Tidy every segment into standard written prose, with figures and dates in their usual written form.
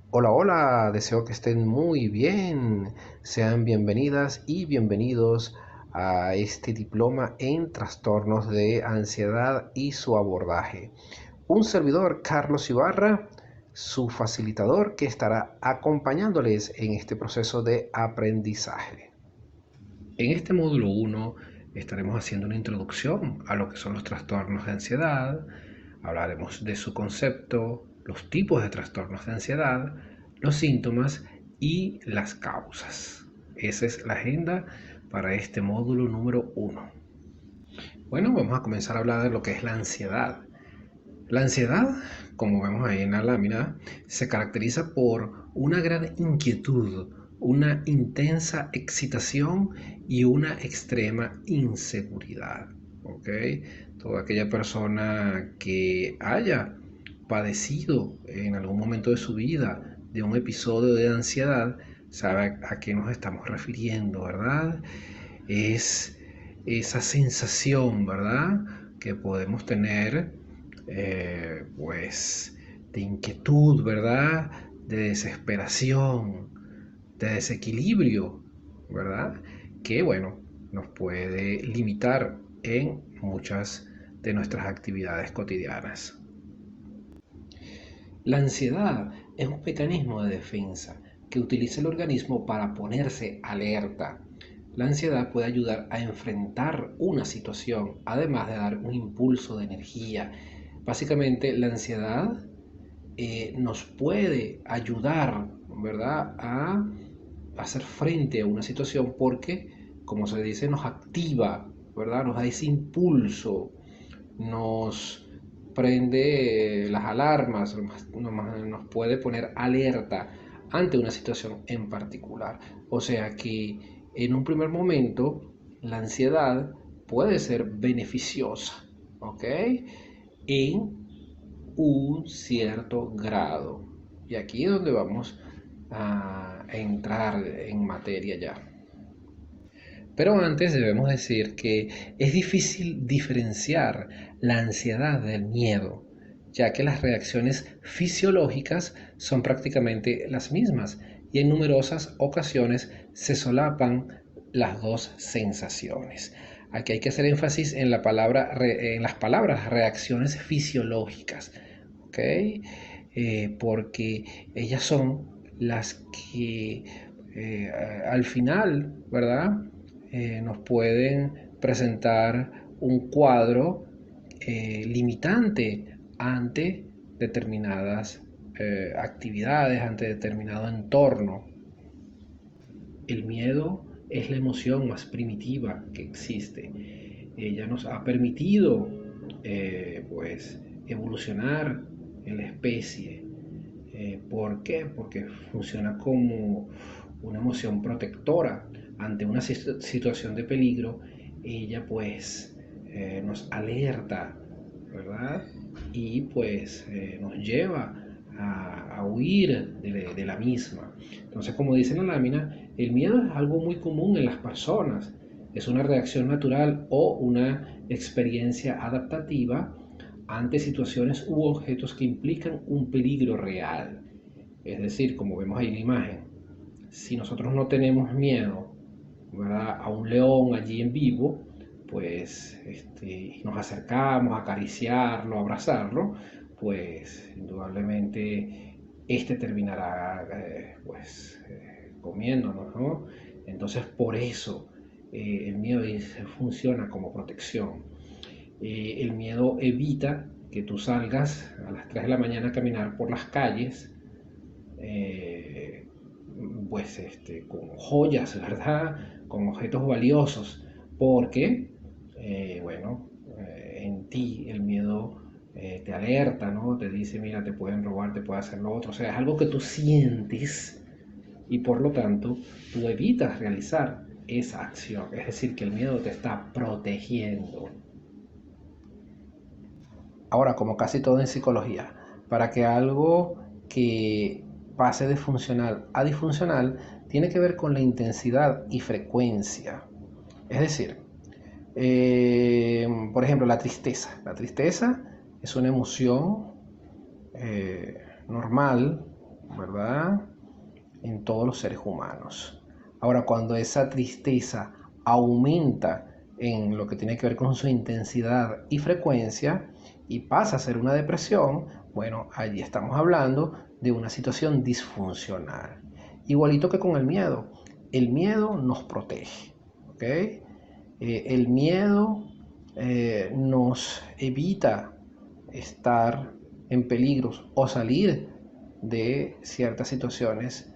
Hola, hola, deseo que estén muy bien. Sean bienvenidas y bienvenidos a este diploma en trastornos de ansiedad y su abordaje. Un servidor, Carlos Ibarra, su facilitador, que estará acompañándoles en este proceso de aprendizaje. En este módulo 1 estaremos haciendo una introducción a lo que son los trastornos de ansiedad. Hablaremos de su concepto, los tipos de trastornos de ansiedad, los síntomas y las causas. Esa es la agenda para este módulo número 1. Bueno, vamos a comenzar a hablar de lo que es la ansiedad. La ansiedad, como vemos ahí en la lámina, se caracteriza por una gran inquietud, una intensa excitación y una extrema inseguridad. ¿Ok? Toda aquella persona que haya padecido en algún momento de su vida de un episodio de ansiedad sabe a qué nos estamos refiriendo, ¿verdad? Es esa sensación, ¿verdad? Que podemos tener, pues, de inquietud, ¿verdad? De desesperación, de desequilibrio, ¿verdad? Que, bueno, nos puede limitar en muchas de nuestras actividades cotidianas. La ansiedad es un mecanismo de defensa que utiliza el organismo para ponerse alerta. La ansiedad puede ayudar a enfrentar una situación, además de dar un impulso de energía. Básicamente, la ansiedad nos puede ayudar, ¿verdad?, a hacer frente a una situación porque, como se dice, nos activa, ¿verdad? Nos da ese impulso, nos prende las alarmas, nos puede poner alerta ante una situación en particular. O sea que en un primer momento la ansiedad puede ser beneficiosa, ¿ok? En un cierto grado. Y aquí es donde vamos a entrar en materia ya. Pero antes debemos decir que es difícil diferenciar la ansiedad del miedo, ya que las reacciones fisiológicas son prácticamente las mismas y en numerosas ocasiones se solapan las dos sensaciones. Aquí hay que hacer énfasis en, en las palabras reacciones fisiológicas, ¿ok? Porque ellas son las que al final, ¿verdad? Nos pueden presentar un cuadro limitante ante determinadas actividades, ante determinado entorno. El miedo es la emoción más primitiva que existe. Ella nos ha permitido pues evolucionar en la especie. ¿Por qué? Porque funciona como una emoción protectora ante una situación de peligro. Ella pues nos alerta, ¿verdad? Y pues nos lleva a huir de la misma. Entonces, como dice la lámina, el miedo es algo muy común en las personas. Es una reacción natural o una experiencia adaptativa ante situaciones u objetos que implican un peligro real. Es decir, como vemos ahí en la imagen, si nosotros no tenemos miedo, ¿verdad?, a un león allí en vivo, pues nos acercamos a acariciarlo, a abrazarlo, pues indudablemente terminará comiéndonos, ¿no? Entonces por eso el miedo funciona como protección. El miedo evita que tú salgas a las 3 de la mañana a caminar por las calles, eh, con joyas, ¿verdad? Con objetos valiosos, porque, en ti el miedo te alerta, ¿no? Te dice, mira, te pueden robar, te puede hacer lo otro. O sea, es algo que tú sientes y por lo tanto tú evitas realizar esa acción. Es decir, que el miedo te está protegiendo. Ahora, como casi todo en psicología, para que algo que pase de funcional a disfuncional tiene que ver con la intensidad y frecuencia. Es decir, por ejemplo, la tristeza. La tristeza es una emoción normal, ¿verdad? En todos los seres humanos. Ahora, cuando esa tristeza aumenta en lo que tiene que ver con su intensidad y frecuencia y pasa a ser una depresión, bueno, allí estamos hablando de una situación disfuncional. Igualito que con el miedo nos protege, ¿ok? El miedo nos evita estar en peligros o salir de ciertas situaciones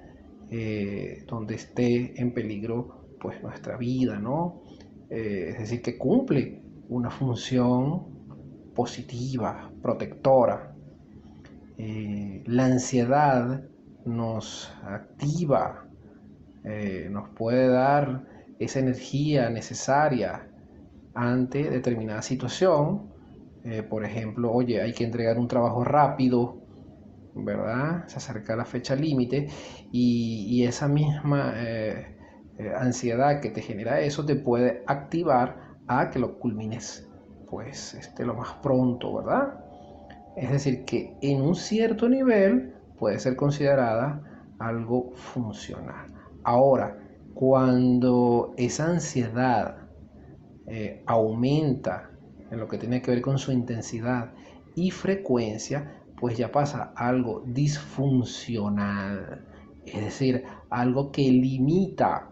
donde esté en peligro pues nuestra vida, ¿no? Es decir, que cumple una función positiva, protectora. La ansiedad nos activa, nos puede dar esa energía necesaria ante determinada situación. Por ejemplo, oye, hay que entregar un trabajo rápido, ¿verdad? Se acerca la fecha límite y esa misma ansiedad que te genera eso te puede activar a que lo culmines pues lo más pronto, ¿verdad? Es decir, que en un cierto nivel puede ser considerada algo funcional. Ahora, cuando esa ansiedad aumenta en lo que tiene que ver con su intensidad y frecuencia, pues ya pasa algo disfuncional, es decir, algo que limita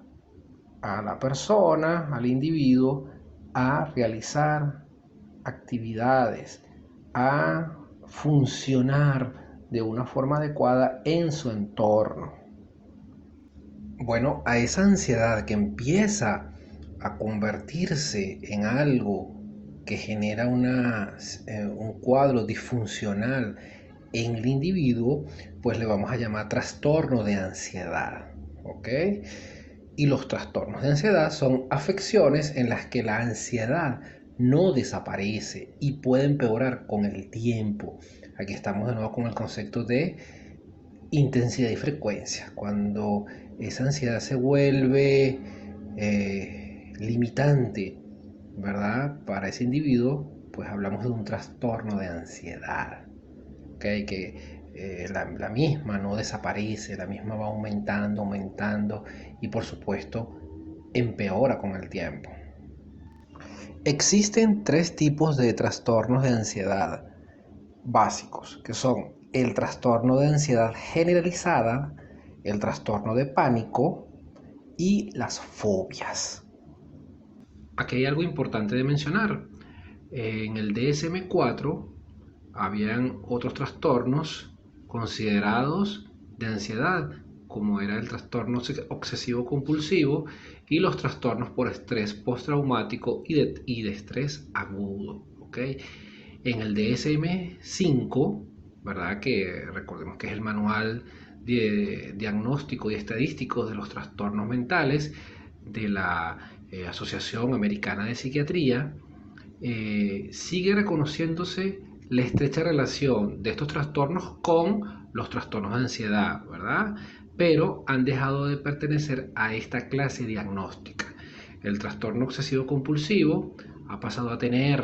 a la persona, al individuo, a realizar actividades, a funcionar de una forma adecuada en su entorno. Bueno, a esa ansiedad que empieza a convertirse en algo que genera un cuadro disfuncional en el individuo, pues le vamos a llamar trastorno de ansiedad, ¿ok? Y los trastornos de ansiedad son afecciones en las que la ansiedad no desaparece y puede empeorar con el tiempo. Aquí estamos de nuevo con el concepto de intensidad y frecuencia. Cuando esa ansiedad se vuelve limitante, ¿verdad? Para ese individuo, pues hablamos de un trastorno de ansiedad. ¿Okay? Que la misma no desaparece, la misma va aumentando, aumentando y por supuesto empeora con el tiempo. Existen tres tipos de trastornos de ansiedad básicos, que son el trastorno de ansiedad generalizada, el trastorno de pánico y las fobias. Aquí hay algo importante de mencionar. En el DSM-4 habían otros trastornos considerados de ansiedad, como era el trastorno obsesivo compulsivo y los trastornos por estrés postraumático y de estrés agudo. ¿Okay? En el DSM-5, ¿verdad? Que recordemos que es el manual de diagnóstico y estadístico de los trastornos mentales de la Asociación Americana de Psiquiatría, sigue reconociéndose la estrecha relación de estos trastornos con los trastornos de ansiedad, ¿verdad? Pero han dejado de pertenecer a esta clase diagnóstica. El trastorno obsesivo compulsivo ha pasado a tener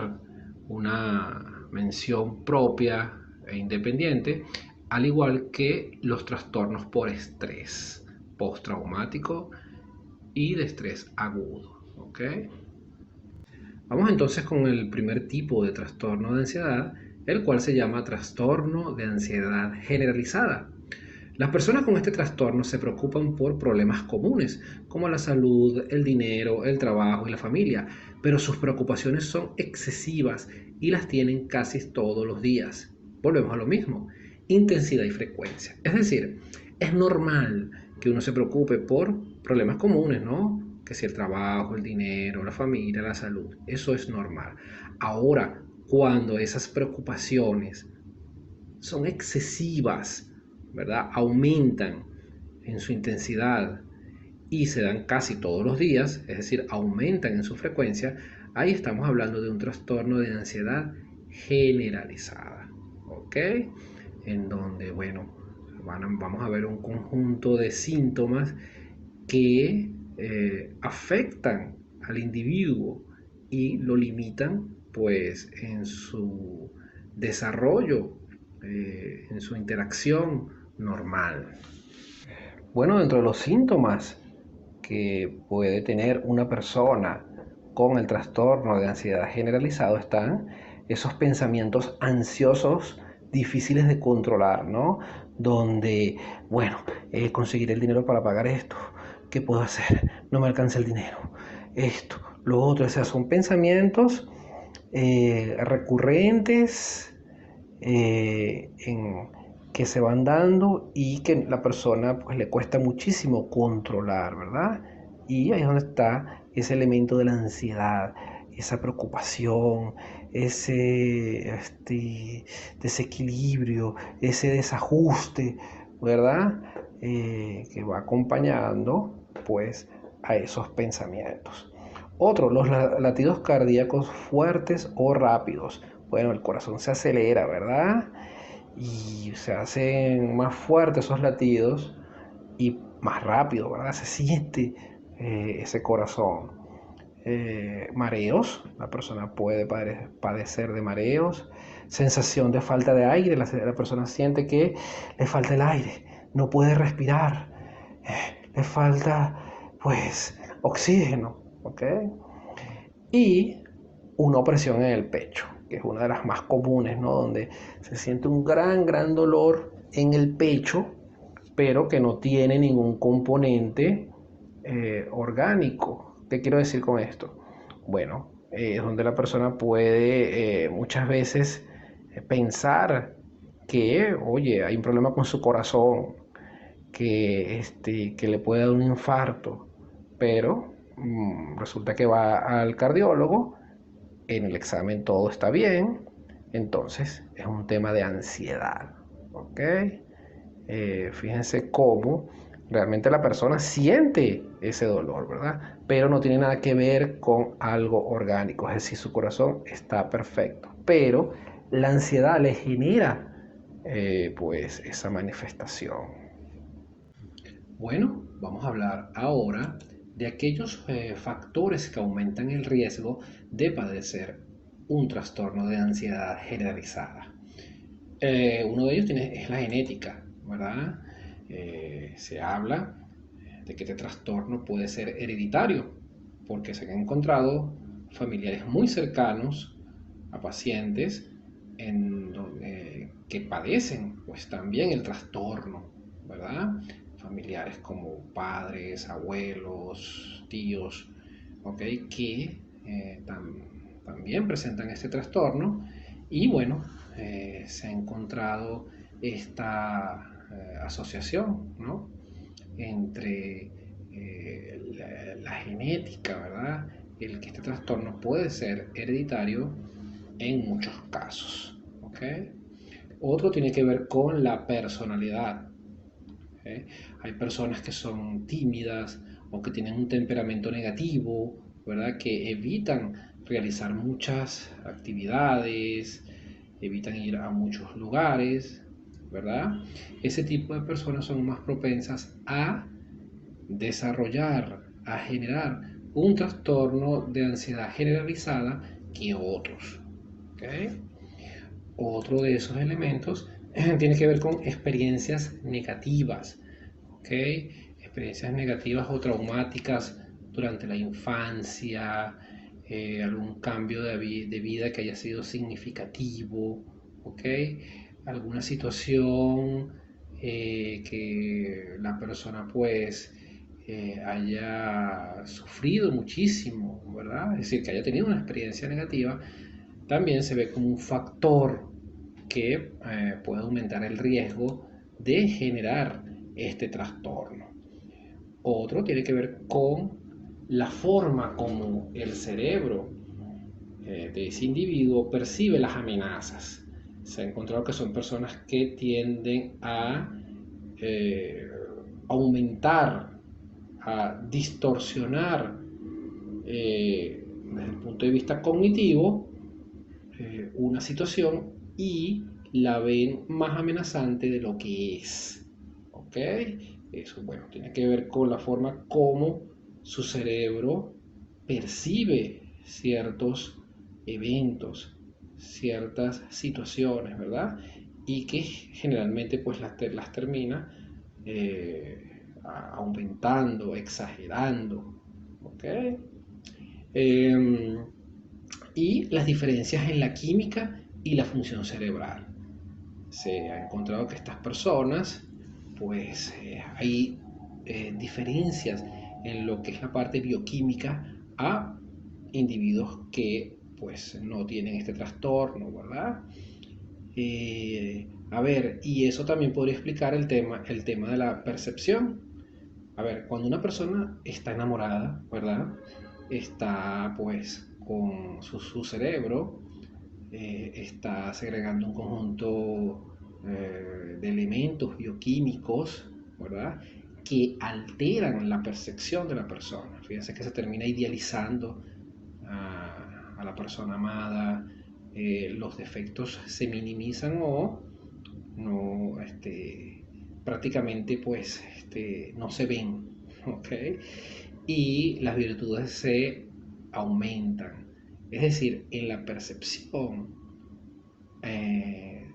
una mención propia e independiente, al igual que los trastornos por estrés postraumático y de estrés agudo. ¿Ok? Vamos entonces con el primer tipo de trastorno de ansiedad, el cual se llama trastorno de ansiedad generalizada. Las personas con este trastorno se preocupan por problemas comunes, como la salud, el dinero, el trabajo y la familia, pero sus preocupaciones son excesivas y las tienen casi todos los días. Volvemos a lo mismo, intensidad y frecuencia. Es decir, es normal que uno se preocupe por problemas comunes, ¿no? Que si el trabajo, el dinero, la familia, la salud, eso es normal. Ahora, cuando esas preocupaciones son excesivas, ¿verdad? Aumentan en su intensidad y se dan casi todos los días, es decir, aumentan en su frecuencia, ahí estamos hablando de un trastorno de ansiedad generalizada, ¿ok? En donde, bueno, vamos a ver un conjunto de síntomas que afectan al individuo y lo limitan pues en su desarrollo, en su interacción normal. Bueno, dentro de los síntomas que puede tener una persona con el trastorno de ansiedad generalizado están esos pensamientos ansiosos difíciles de controlar, ¿no? Donde, bueno, conseguir el dinero para pagar esto, ¿qué puedo hacer? No me alcanza el dinero, esto, lo otro, o sea, son pensamientos recurrentes en, que se van dando y que la persona pues le cuesta muchísimo controlar, ¿verdad? Y ahí es donde está ese elemento de la ansiedad, esa preocupación, ese desequilibrio, ese desajuste, ¿verdad? Que va acompañando pues a esos pensamientos. Otro, los latidos cardíacos fuertes o rápidos. Bueno, el corazón se acelera, ¿verdad? Y se hacen más fuertes esos latidos y más rápido, ¿verdad? Se siente ese corazón. Mareos, la persona puede padecer de mareos, sensación de falta de aire, la persona siente que le falta el aire, no puede respirar, le falta pues oxígeno, ¿ok? Y una opresión en el pecho, que es una de las más comunes, ¿no? Donde se siente un gran dolor en el pecho, pero que no tiene ningún componente orgánico. ¿Qué quiero decir con esto? Bueno, es donde la persona puede muchas veces pensar que, oye, hay un problema con su corazón, que le puede dar un infarto, pero resulta que va al cardiólogo, en el examen todo está bien, entonces es un tema de ansiedad, ¿ok? Fíjense cómo realmente la persona siente ese dolor, ¿verdad? Pero no tiene nada que ver con algo orgánico, es decir, su corazón está perfecto, pero la ansiedad le genera pues esa manifestación. Bueno, vamos a hablar ahora de aquellos factores que aumentan el riesgo de padecer un trastorno de ansiedad generalizada. Uno de ellos es la genética, ¿verdad? Se habla de que este trastorno puede ser hereditario, porque se han encontrado familiares muy cercanos a pacientes que padecen pues también el trastorno, ¿verdad? Familiares como padres, abuelos, tíos, ¿ok? Que también presentan este trastorno y bueno, se ha encontrado esta asociación, ¿no? Entre la genética, ¿verdad? El que este trastorno puede ser hereditario en muchos casos, ¿ok? Otro tiene que ver con la personalidad. ¿Eh? Hay personas que son tímidas o que tienen un temperamento negativo, ¿verdad? Que evitan realizar muchas actividades, evitan ir a muchos lugares, ¿verdad? Ese tipo de personas son más propensas a desarrollar, a generar un trastorno de ansiedad generalizada que otros. ¿Okay? Otro de esos elementos tiene que ver con experiencias negativas, ¿ok? Experiencias negativas o traumáticas durante la infancia, algún cambio de vida que haya sido significativo, ¿ok? Alguna situación que la persona pues haya sufrido muchísimo, ¿verdad? Es decir, que haya tenido una experiencia negativa, también se ve como un factor que puede aumentar el riesgo de generar este trastorno. Otro tiene que ver con la forma como el cerebro de ese individuo percibe las amenazas. Se ha encontrado que son personas que tienden a eh, aumentar, a distorsionar desde el punto de vista cognitivo una situación y la ven más amenazante de lo que es. ¿Ok? Eso, bueno, tiene que ver con la forma como su cerebro percibe ciertos eventos, ciertas situaciones, ¿verdad? y que generalmente pues las termina aumentando, exagerando. ¿Ok? Eh, y las diferencias en la química y la función cerebral. Se ha encontrado que estas personas, pues hay diferencias en lo que es la parte bioquímica a individuos que pues no tienen este trastorno, ¿verdad? A ver, y eso también podría explicar el tema de la percepción. A ver, cuando una persona está enamorada, ¿verdad? Está pues con su cerebro, está segregando un conjunto de elementos bioquímicos, ¿verdad? Que alteran la percepción de la persona. Fíjense que se termina idealizando a la persona amada, los defectos se minimizan o no, prácticamente pues no se ven, ¿ok? Y las virtudes se aumentan. Es decir, en la percepción eh,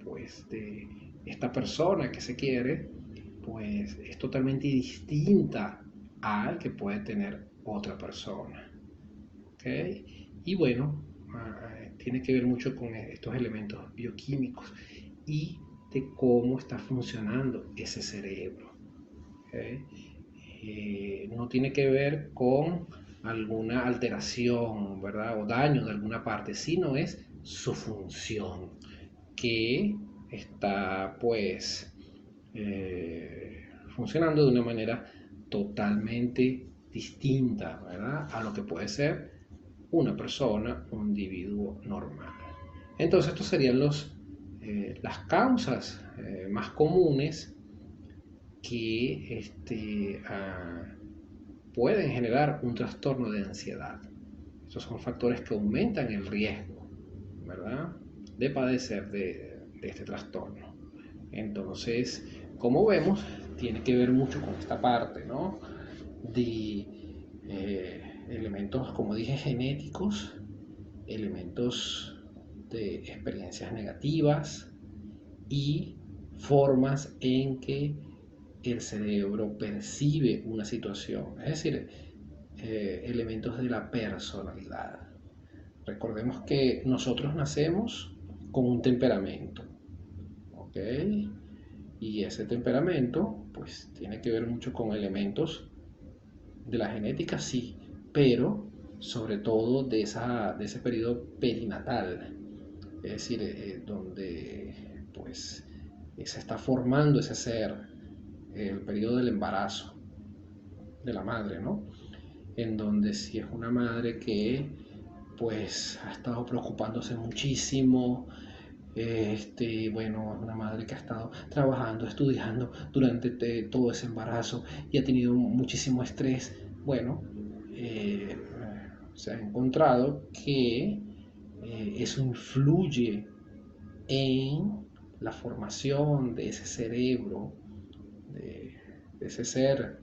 pues de esta persona que se quiere, pues es totalmente distinta al que puede tener otra persona. ¿Ok? Y bueno, tiene que ver mucho con estos elementos bioquímicos y de cómo está funcionando ese cerebro. ¿Ok? No tiene que ver con alguna alteración, ¿verdad? O daño de alguna parte, sino es su función que está pues funcionando de una manera totalmente distinta, ¿verdad? A lo que puede ser una persona, un individuo normal. Entonces, estos serían las causas más comunes que pueden generar un trastorno de ansiedad. Estos son factores que aumentan el riesgo, ¿verdad?, de padecer de este trastorno. Entonces, como vemos, tiene que ver mucho con esta parte, ¿no? De elementos, como dije, genéticos, elementos de experiencias negativas y formas en que el cerebro percibe una situación, es decir, elementos de la personalidad. Recordemos que nosotros nacemos con un temperamento, ¿ok? Y ese temperamento, pues, tiene que ver mucho con elementos de la genética, sí, pero sobre todo de ese periodo perinatal, es decir, donde, pues, se está formando ese ser, el periodo del embarazo de la madre, ¿no? En donde si es una madre que pues ha estado preocupándose muchísimo, bueno, una madre que ha estado trabajando, estudiando durante todo ese embarazo y ha tenido muchísimo estrés, bueno, se ha encontrado que eso influye en la formación de ese cerebro, de ese ser,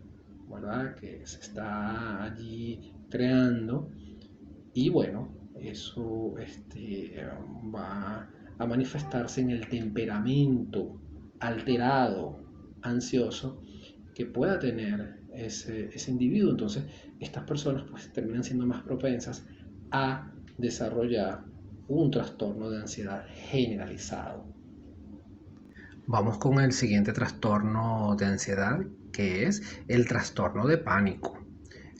¿verdad?, que se está allí creando. Y bueno, eso va a manifestarse en el temperamento alterado, ansioso, que pueda tener ese individuo. Entonces, estas personas pues terminan siendo más propensas a desarrollar un trastorno de ansiedad generalizado. Vamos con el siguiente trastorno de ansiedad, que es el trastorno de pánico,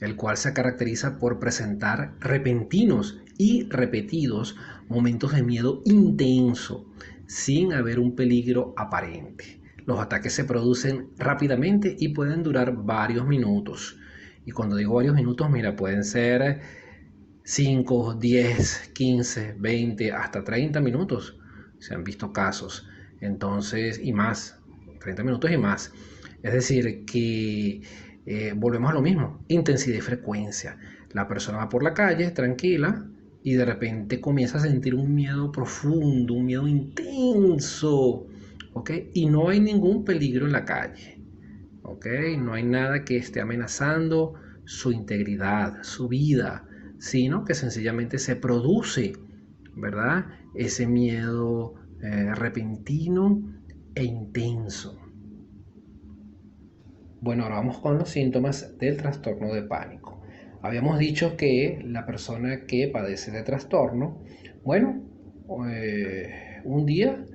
el cual se caracteriza por presentar repentinos y repetidos momentos de miedo intenso, sin haber un peligro aparente. Los ataques se producen rápidamente y pueden durar varios minutos. Y cuando digo varios minutos, mira, pueden ser 5, 10, 15, 20, hasta 30 minutos. Se han visto casos. Entonces, y más, 30 minutos y más. Es decir, que volvemos a lo mismo, intensidad y frecuencia. La persona va por la calle tranquila y de repente comienza a sentir un miedo profundo, un miedo intenso, ¿ok? Y no hay ningún peligro en la calle, ¿ok? No hay nada que esté amenazando su integridad, su vida, sino que sencillamente se produce, ¿verdad?, ese miedo repentino e intenso. Bueno, ahora vamos con los síntomas del trastorno de pánico. Habíamos dicho que la persona que padece de trastorno, bueno, un día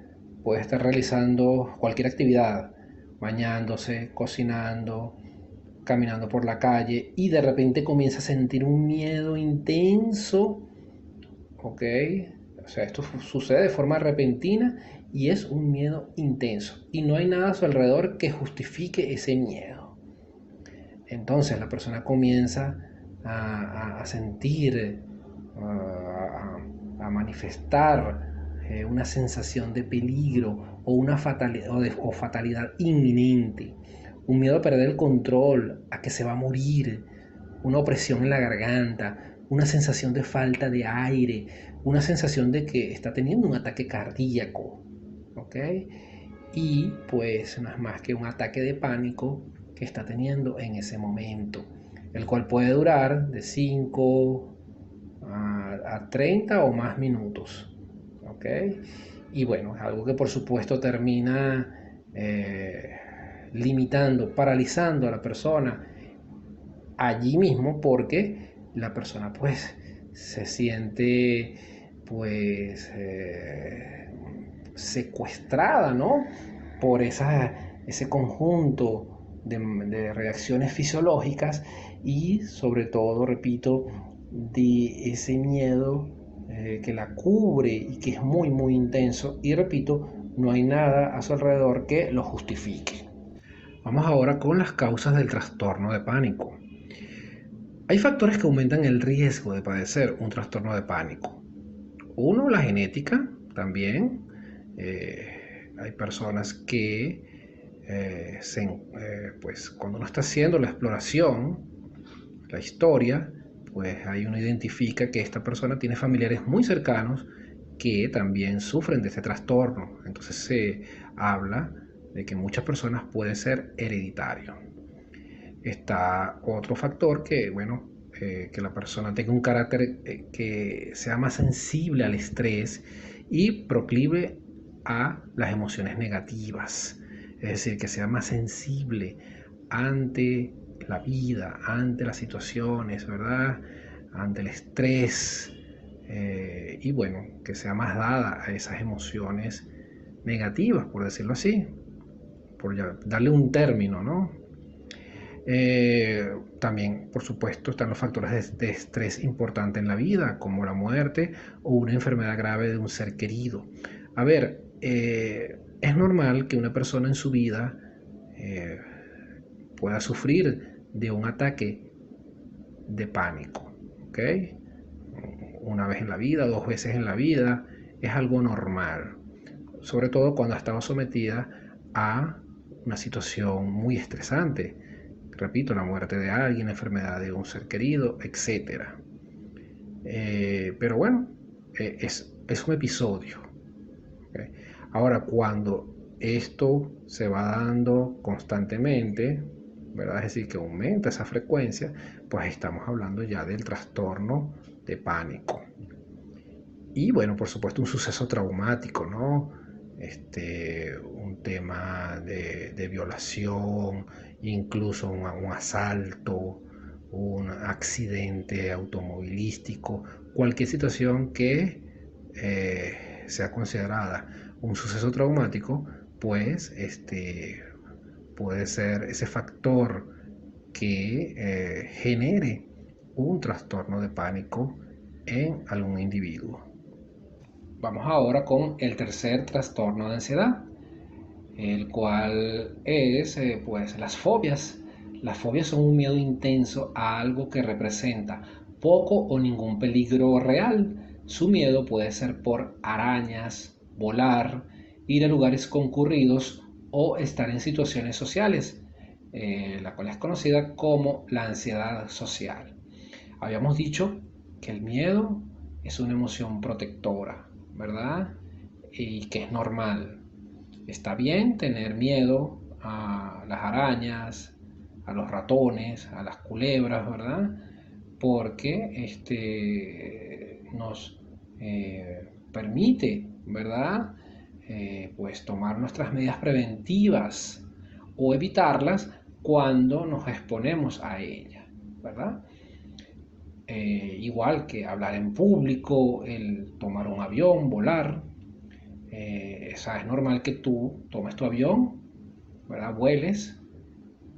puede estar realizando cualquier actividad, bañándose, cocinando, caminando por la calle y de repente comienza a sentir un miedo intenso, ¿ok? O sea, esto sucede de forma repentina y es un miedo intenso y no hay nada a su alrededor que justifique ese miedo. Entonces la persona comienza a sentir, a manifestar una sensación de peligro o una fatalidad inminente, un miedo a perder el control, a que se va a morir, una opresión en la garganta, una sensación de falta de aire, una sensación de que está teniendo un ataque cardíaco, ¿ok? Y pues no es más que un ataque de pánico que está teniendo en ese momento, el cual puede durar de 5 a 30 o más minutos, ¿ok? Y bueno, es algo que por supuesto termina limitando, paralizando a la persona allí mismo porque la persona pues se siente pues secuestrada, ¿no? Por ese conjunto de reacciones fisiológicas y sobre todo, repito, de ese miedo que la cubre y que es muy muy intenso y repito, no hay nada a su alrededor que lo justifique. Vamos ahora con las causas del trastorno de pánico. Hay factores que aumentan el riesgo de padecer un trastorno de pánico. Uno, la genética también. Hay personas que pues cuando uno está haciendo la exploración, la historia, pues ahí uno identifica que esta persona tiene familiares muy cercanos que también sufren de este trastorno. Entonces se habla de que muchas personas puede ser hereditario. Está otro factor que, bueno, que la persona tenga un carácter que sea más sensible al estrés y proclive a las emociones negativas. Es decir, que sea más sensible ante la vida, ante las situaciones, ¿verdad? Ante el estrés. Y bueno, que sea más dada a esas emociones negativas, por decirlo así, por darle un término, ¿no? También, por supuesto, están los factores de estrés importantes en la vida, como la muerte o una enfermedad grave de un ser querido. A ver, es normal que una persona en su vida eh, pueda sufrir de un ataque de pánico, ¿ok? Una vez en la vida, 2 veces en la vida, es algo normal, sobre todo cuando ha estado sometida a una situación muy estresante. Repito, la muerte de alguien, la enfermedad de un ser querido, etc. Pero bueno, es un episodio. ¿Okay? Ahora, cuando esto se va dando constantemente, ¿verdad? Es decir, que aumenta esa frecuencia, pues estamos hablando ya del trastorno de pánico. Y bueno, por supuesto, un suceso traumático, ¿no? Un tema de violación, incluso un asalto, un accidente automovilístico, cualquier situación que sea considerada un suceso traumático, pues puede ser ese factor que genere un trastorno de pánico en algún individuo. Vamos ahora con el tercer trastorno de ansiedad, el cual es pues las fobias. Las fobias son un miedo intenso a algo que representa poco o ningún peligro real. Su miedo puede ser por arañas, volar, ir a lugares concurridos o estar en situaciones sociales, la cual es conocida como la ansiedad social. Habíamos dicho que el miedo es una emoción protectora, ¿verdad? Y que es normal. Está bien tener miedo a las arañas, a los ratones, a las culebras, ¿verdad? Porque nos permite, ¿verdad? pues tomar nuestras medidas preventivas o evitarlas cuando nos exponemos a ella, ¿verdad? Igual que hablar en público, el tomar un avión, volar. Es normal que tú tomes tu avión, ¿verdad? Vueles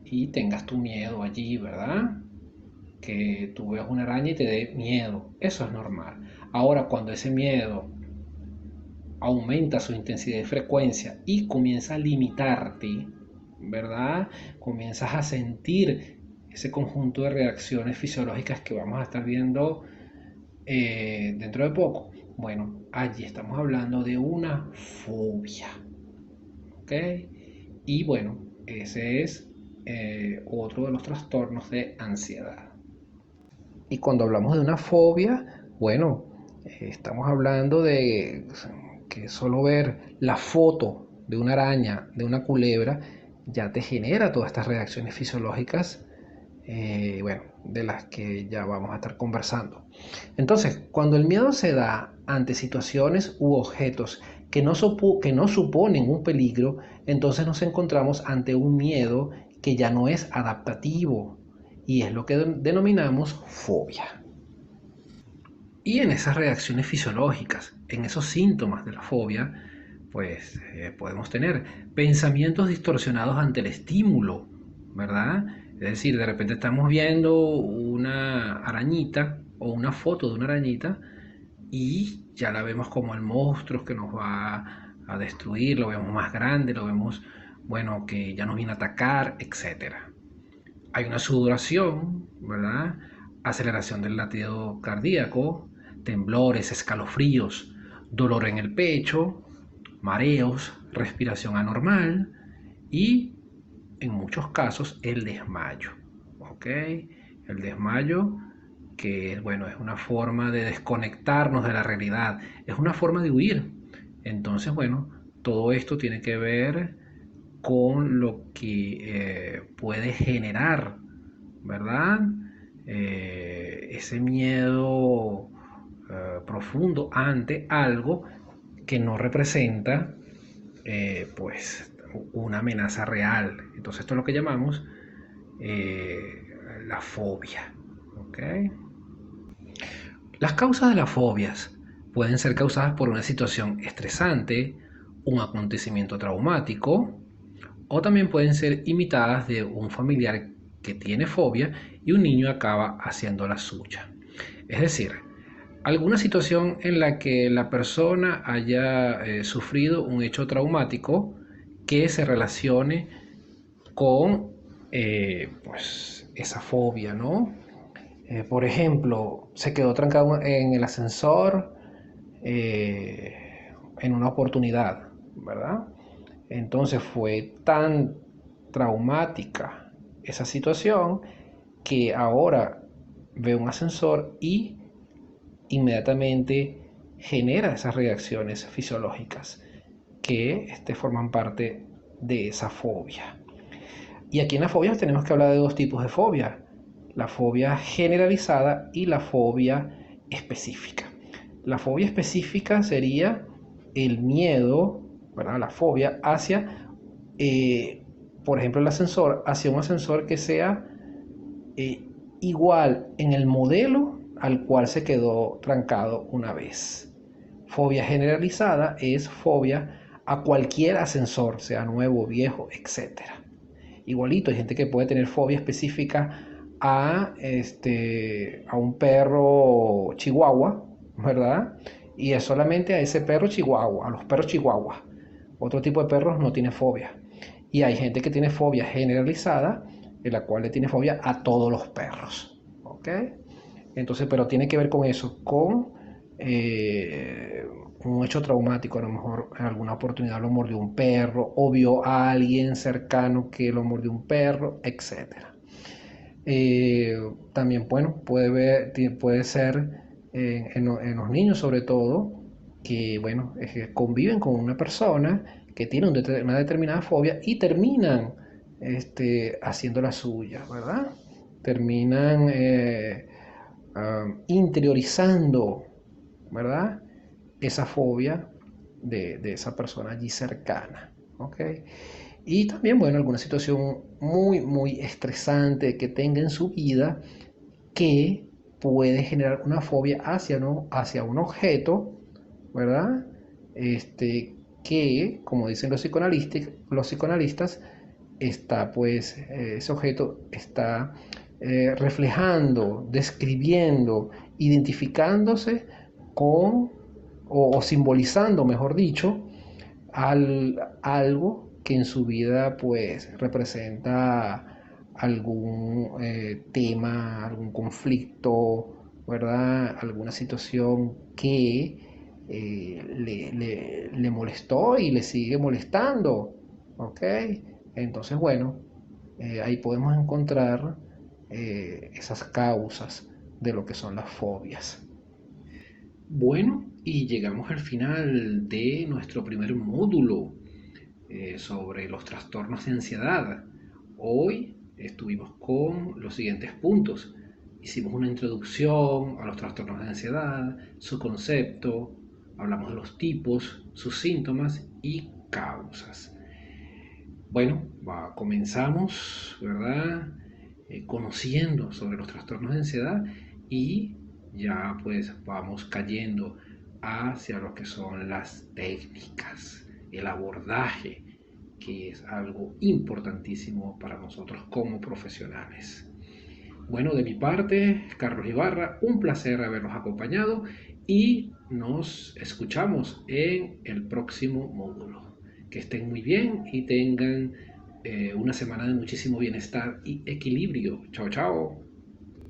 y tengas tu miedo allí, ¿verdad? Que tú veas una araña y te dé miedo. Eso es normal. Ahora, cuando ese miedo aumenta su intensidad y frecuencia y comienza a limitarte, ¿verdad? Comienzas a sentir ese conjunto de reacciones fisiológicas que vamos a estar viendo dentro de poco. Bueno, allí estamos hablando de una fobia, ¿ok? Y bueno, ese es otro de los trastornos de ansiedad. Y cuando hablamos de una fobia, bueno, estamos hablando de que solo ver la foto de una araña, de una culebra, ya te genera todas estas reacciones fisiológicas, bueno, de las que ya vamos a estar conversando. Entonces, cuando el miedo se da ante situaciones u objetos que no suponen un peligro, entonces nos encontramos ante un miedo que ya no es adaptativo y es lo que denominamos fobia. Y en esas reacciones fisiológicas, en esos síntomas de la fobia, pues podemos tener pensamientos distorsionados ante el estímulo, ¿verdad? Es decir, de repente estamos viendo una arañita o una foto de una arañita y ya la vemos como el monstruo que nos va a destruir, lo vemos más grande, lo vemos, bueno, que ya nos viene a atacar, etcétera. Hay una sudoración, ¿verdad? Aceleración del latido cardíaco, temblores, escalofríos, dolor en el pecho, mareos, respiración anormal y en muchos casos el desmayo, ¿ok? El desmayo que bueno, es una forma de desconectarnos de la realidad, es una forma de huir. Entonces, bueno, todo esto tiene que ver con lo que puede generar, ¿verdad? Ese miedo profundo ante algo que no representa pues una amenaza real. Entonces esto es lo que llamamos la fobia. ¿Okay? Las causas de las fobias pueden ser causadas por una situación estresante, un acontecimiento traumático, o también pueden ser imitadas de un familiar que tiene fobia y un niño acaba haciendo la suya. Es decir, alguna situación en la que la persona haya sufrido un hecho traumático que se relacione con pues esa fobia, ¿no? Por ejemplo, se quedó trancado en el ascensor en una oportunidad, ¿verdad? Entonces fue tan traumática esa situación que ahora ve un ascensor y inmediatamente genera esas reacciones fisiológicas que forman parte de esa fobia. Y aquí en las fobias tenemos que hablar de dos tipos de fobia: la fobia generalizada y la fobia específica. La fobia específica sería el miedo, ¿verdad? La fobia hacia, por ejemplo, el ascensor, hacia un ascensor que sea eh, igual en el modelo al cual se quedó trancado una vez. Fobia generalizada es fobia a cualquier ascensor, sea nuevo, viejo, etcétera. Igualito, hay gente que puede tener fobia específica a un perro chihuahua, ¿verdad? Y es solamente a ese perro chihuahua, a los perros chihuahua. Otro tipo de perros no tiene fobia. Y hay gente que tiene fobia generalizada, en la cual le tiene fobia a todos los perros. ¿Ok? Entonces, pero tiene que ver con eso, con un hecho traumático. A lo mejor en alguna oportunidad lo mordió un perro o vio a alguien cercano que lo mordió un perro, etcétera. También, bueno, puede ser en los niños sobre todo, que, bueno, conviven con una persona que tiene una determinada fobia y terminan haciendo la suya, ¿verdad? Terminan interiorizando, ¿verdad? Esa fobia de esa persona allí cercana. ¿Ok? Y también, bueno, alguna situación muy, muy estresante que tenga en su vida que puede generar una fobia hacia, ¿no? hacia un objeto, ¿verdad? Que, como dicen los psicoanalistas, está pues, ese objeto está reflejando, describiendo, identificándose con, o simbolizando, mejor dicho, algo que en su vida pues representa algún tema, algún conflicto, ¿verdad? Alguna situación que le molestó y le sigue molestando, ¿ok? Entonces, bueno, ahí podemos encontrar esas causas de lo que son las fobias. Bueno, y llegamos al final de nuestro primer módulo sobre los trastornos de ansiedad. Hoy estuvimos con los siguientes puntos. Hicimos una introducción a los trastornos de ansiedad, su concepto, hablamos de los tipos, sus síntomas y causas. Bueno, comenzamos, ¿verdad? Conociendo sobre los trastornos de ansiedad y ya pues vamos cayendo hacia lo que son las técnicas, el abordaje, que es algo importantísimo para nosotros como profesionales. Bueno, de mi parte, Carlos Ibarra, un placer haberlos acompañado y nos escuchamos en el próximo módulo. Que estén muy bien y tengan una semana de muchísimo bienestar y equilibrio. Chao, chao.